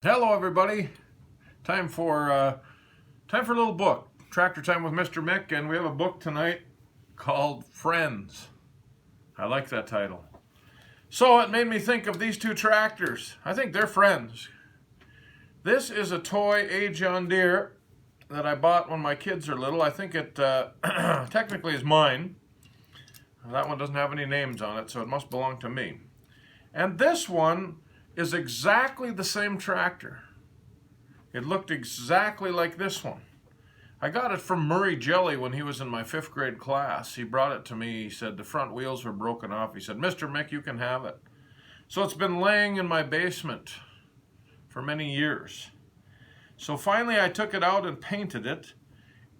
Hello, everybody. Time for a little book. Tractor Time with Mr. Mick, and we have a book tonight called Friends. I like that title. So it made me think of these two tractors. I think they're friends. This is a toy A John Deere that I bought when my kids are little. I think it technically is mine. That one doesn't have any names on it, so it must belong to me. And this one is exactly the same tractor. It looked exactly like this one. I got it from Murray Jelly when he was in my 5th grade class. He brought it to me. He said the front wheels were broken off. He said, "Mr. Mick, you can have it." So it's been laying in my basement for many years. So finally I took it out and painted it,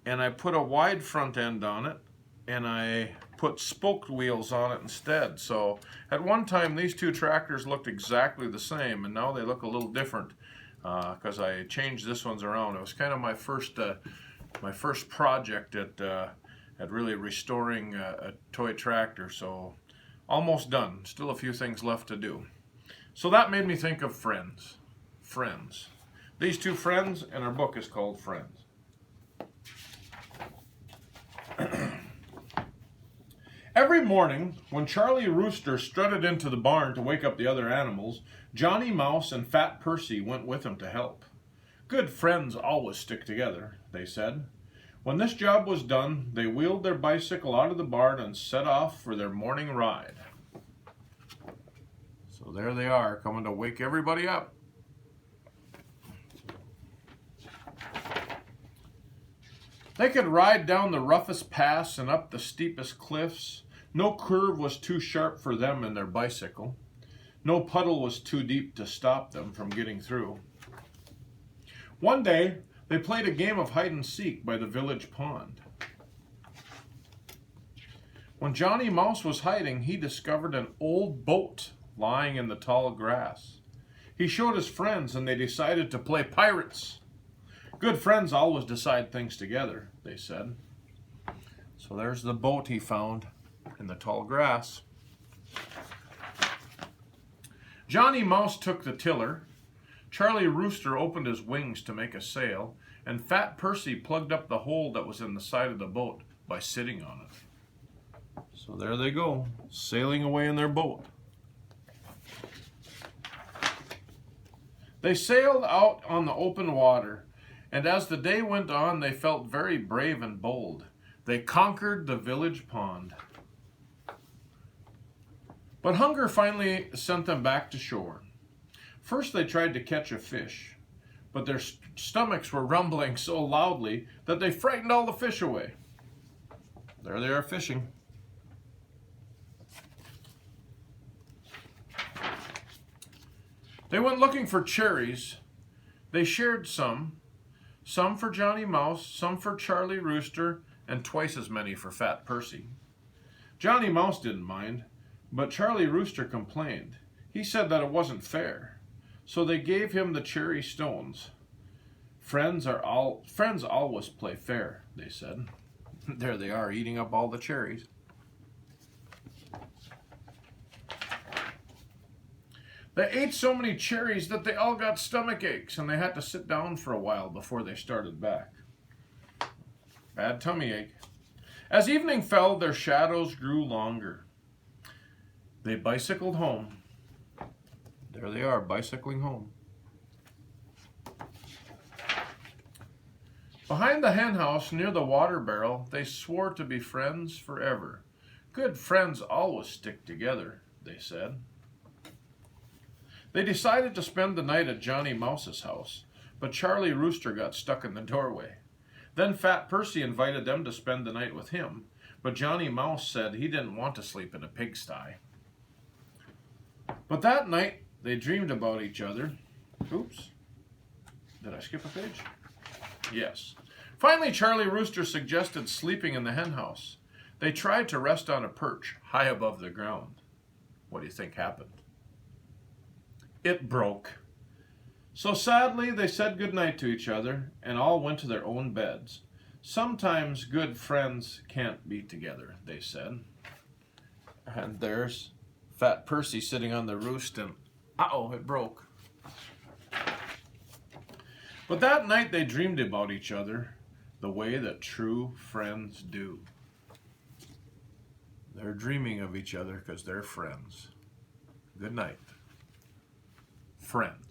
and I put a wide front end on it, and I put spoked wheels on it instead. So at one time these two tractors looked exactly the same, and now they look a little different because I changed this one's around. It was kind of my first project at really restoring a toy tractor, so almost done. Still a few things left to do. So that made me think of friends. Friends. These two friends, and our book is called Friends. Every morning, when Charlie Rooster strutted into the barn to wake up the other animals, Johnny Mouse and Fat Percy went with him to help. Good friends always stick together, they said. When this job was done, they wheeled their bicycle out of the barn and set off for their morning ride. So there they are, coming to wake everybody up. They could ride down the roughest paths and up the steepest cliffs. No curve was too sharp for them and their bicycle. No puddle was too deep to stop them from getting through. One day, they played a game of hide and seek by the village pond. When Johnny Mouse was hiding, he discovered an old boat lying in the tall grass. He showed his friends, and they decided to play pirates. Good friends always decide things together, they said. So there's the boat he found in the tall grass. Johnny Mouse took the tiller. Charlie Rooster opened his wings to make a sail, and Fat Percy plugged up the hole that was in the side of the boat by sitting on it. So there they go, sailing away in their boat. They sailed out on the open water, and as the day went on, they felt very brave and bold. They conquered the village pond. But hunger finally sent them back to shore. First they tried to catch a fish, but their stomachs were rumbling so loudly that they frightened all the fish away. There they are fishing. They went looking for cherries. They shared some for Johnny Mouse, some for Charlie Rooster, and twice as many for Fat Percy. Johnny Mouse didn't mind, but Charlie Rooster complained. He said that it wasn't fair, so they gave him the cherry stones. Friends always play fair, they said. There they are, eating up all the cherries. They ate so many cherries that they all got stomach aches, and they had to sit down for a while before they started back. Bad tummy ache. As evening fell, their shadows grew longer. They bicycled home. There they are, bicycling home. Behind the hen house near the water barrel, they swore to be friends forever. Good friends always stick together, they said. They decided to spend the night at Johnny Mouse's house, but Charlie Rooster got stuck in the doorway. Then Fat Percy invited them to spend the night with him, but Johnny Mouse said he didn't want to sleep in a pigsty. But that night, they dreamed about each other. Oops. Did I skip a page? Yes. Finally, Charlie Rooster suggested sleeping in the hen house. They tried to rest on a perch high above the ground. What do you think happened? It broke. So sadly, they said goodnight to each other and all went to their own beds. Sometimes good friends can't be together, they said. And there's Fat Percy sitting on the roost, and uh-oh, it broke. But that night they dreamed about each other the way that true friends do. They're dreaming of each other because they're friends. Good night, friends.